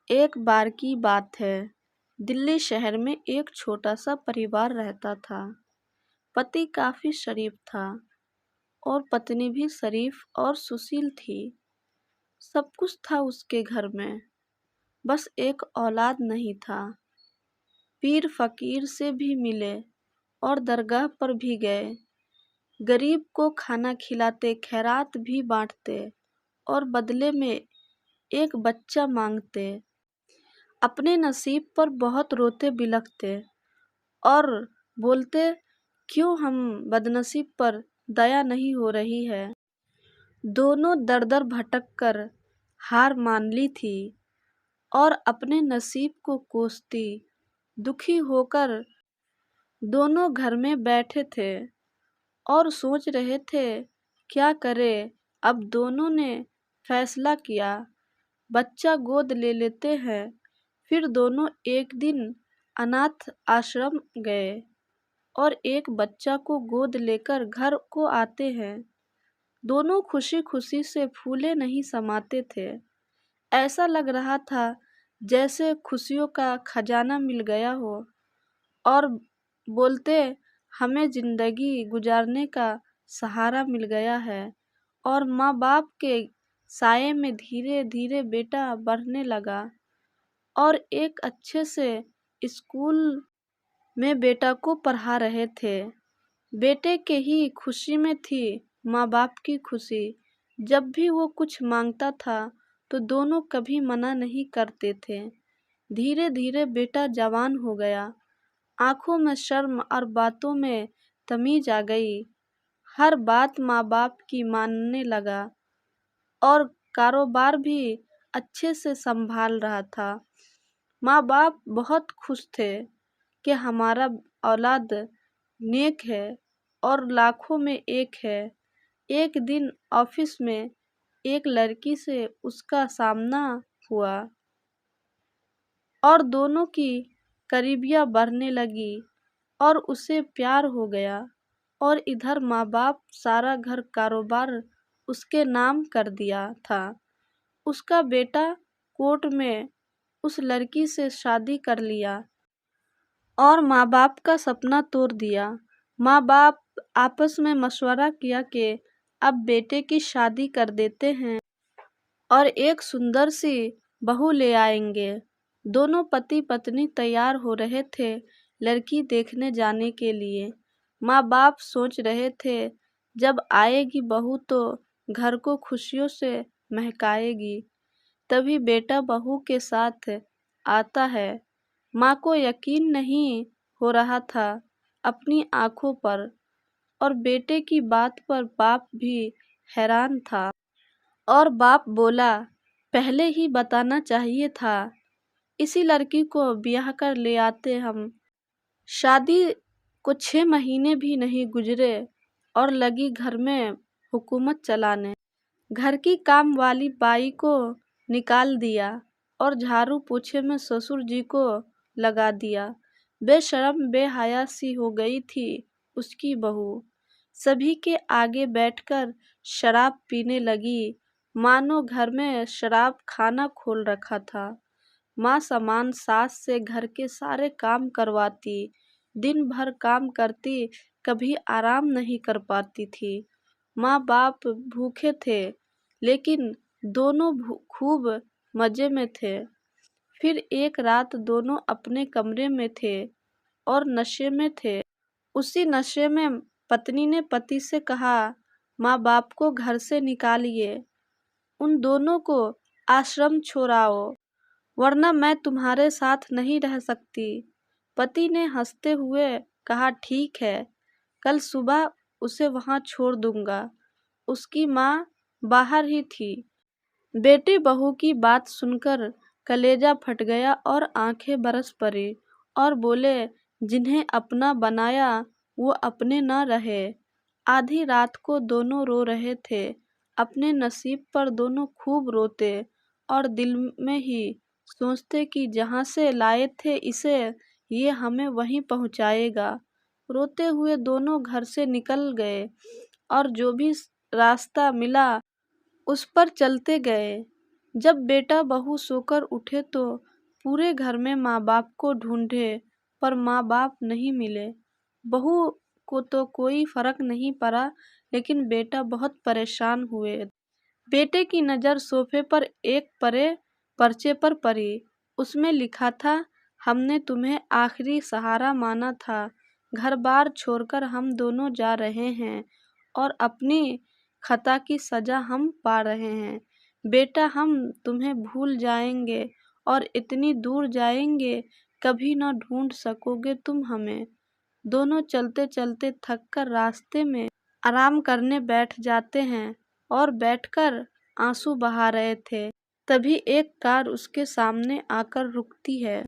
एक बार की बात है। दिल्ली शहर में एक छोटा सा परिवार रहता था। पति काफी शरीफ था और पत्नी भी शरीफ और सुशील थी। सब कुछ था उसके घर में, बस एक औलाद नहीं था। पीर फकीर से भी मिले और दरगाह पर भी गए। गरीब को खाना खिलाते, खैरात भी बांटते और बदले में एक बच्चा मांगते। अपने नसीब पर बहुत रोते बिलखते और बोलते, क्यों हम बदनसीब पर दया नहीं हो रही है। दोनों दर दर भटक कर हार मान ली थी और अपने नसीब को कोसती। दुखी होकर दोनों घर में बैठे थे और सोच रहे थे क्या करें। अब दोनों ने फैसला किया, बच्चा गोद ले लेते हैं। फिर दोनों एक दिन अनाथ आश्रम गए और एक बच्चा को गोद लेकर घर को आते हैं। दोनों खुशी खुशी से फूले नहीं समाते थे। ऐसा लग रहा था जैसे खुशियों का खजाना मिल गया हो और बोलते, हमें जिंदगी गुजारने का सहारा मिल गया है। और माँ बाप के साये में धीरे धीरे बेटा बढ़ने लगा और एक अच्छे से स्कूल में बेटा को पढ़ा रहे थे। बेटे के ही खुशी में थी माँ बाप की खुशी। जब भी वो कुछ मांगता था तो दोनों कभी मना नहीं करते थे। धीरे धीरे बेटा जवान हो गया, आंखों में शर्म और बातों में तमीज आ गई। हर बात माँ बाप की मानने लगा और कारोबार भी अच्छे से संभाल रहा था। माँ बाप बहुत खुश थे कि हमारा औलाद नेक है और लाखों में एक है। एक दिन ऑफिस में एक लड़की से उसका सामना हुआ और दोनों की करीबियां बढ़ने लगी और उसे प्यार हो गया। और इधर माँ बाप सारा घर कारोबार उसके नाम कर दिया था। उसका बेटा कोर्ट में उस लड़की से शादी कर लिया और माँ बाप का सपना तोड़ दिया। माँ बाप आपस में मशवरा किया कि अब बेटे की शादी कर देते हैं और एक सुंदर सी बहू ले आएंगे। दोनों पति पत्नी तैयार हो रहे थे लड़की देखने जाने के लिए। माँ बाप सोच रहे थे जब आएगी बहू तो घर को खुशियों से महकाएगी। तभी बेटा बहू के साथ आता है। माँ को यकीन नहीं हो रहा था अपनी आंखों पर और बेटे की बात पर बाप भी हैरान था। और बाप बोला, पहले ही बताना चाहिए था, इसी लड़की को ब्याह कर ले आते हम। शादी को 6 महीने भी नहीं गुजरे और लगी घर में हुकूमत चलाने। घर की काम वाली बाई को निकाल दिया और झाड़ू पोछे में ससुर जी को लगा दिया। बेशर्म बेहया सी हो गई थी उसकी बहू। सभी के आगे बैठकर शराब पीने लगी, मानो घर में शराब खाना खोल रखा था। माँ समान सास से घर के सारे काम करवाती, दिन भर काम करती, कभी आराम नहीं कर पाती थी। माँ बाप भूखे थे लेकिन दोनों खूब मजे में थे। फिर एक रात दोनों अपने कमरे में थे और नशे में थे। उसी नशे में पत्नी ने पति से कहा, माँ बाप को घर से निकालिए, उन दोनों को आश्रम छोड़ाओ, वरना मैं तुम्हारे साथ नहीं रह सकती। पति ने हंसते हुए कहा, ठीक है, कल सुबह उसे वहां छोड़ दूंगा। उसकी माँ बाहर ही थी। बेटी बहू की बात सुनकर कलेजा फट गया और आंखें बरस पड़ी और बोले, जिन्हें अपना बनाया वो अपने न रहे। आधी रात को दोनों रो रहे थे। अपने नसीब पर दोनों खूब रोते और दिल में ही सोचते कि जहाँ से लाए थे इसे, ये हमें वहीं पहुँचाएगा। रोते हुए दोनों घर से निकल गए और जो भी रास्ता मिला उस पर चलते गए। जब बेटा बहू सोकर उठे तो पूरे घर में माँ बाप को ढूंढे पर माँ बाप नहीं मिले। बहू को तो कोई फर्क नहीं पड़ा, लेकिन बेटा बहुत परेशान हुए। बेटे की नज़र सोफे पर एक पर्चे पर पड़ी। उसमें लिखा था, हमने तुम्हें आखिरी सहारा माना था, घर बार छोड़कर हम दोनों जा रहे हैं और अपनी खता की सजा हम पा रहे हैं। बेटा, हम तुम्हें भूल जाएंगे और इतनी दूर जाएंगे, कभी न ढूंढ सकोगे तुम हमें। दोनों चलते चलते थककर रास्ते में आराम करने बैठ जाते हैं और बैठकर आंसू बहा रहे थे। तभी एक कार उसके सामने आकर रुकती है।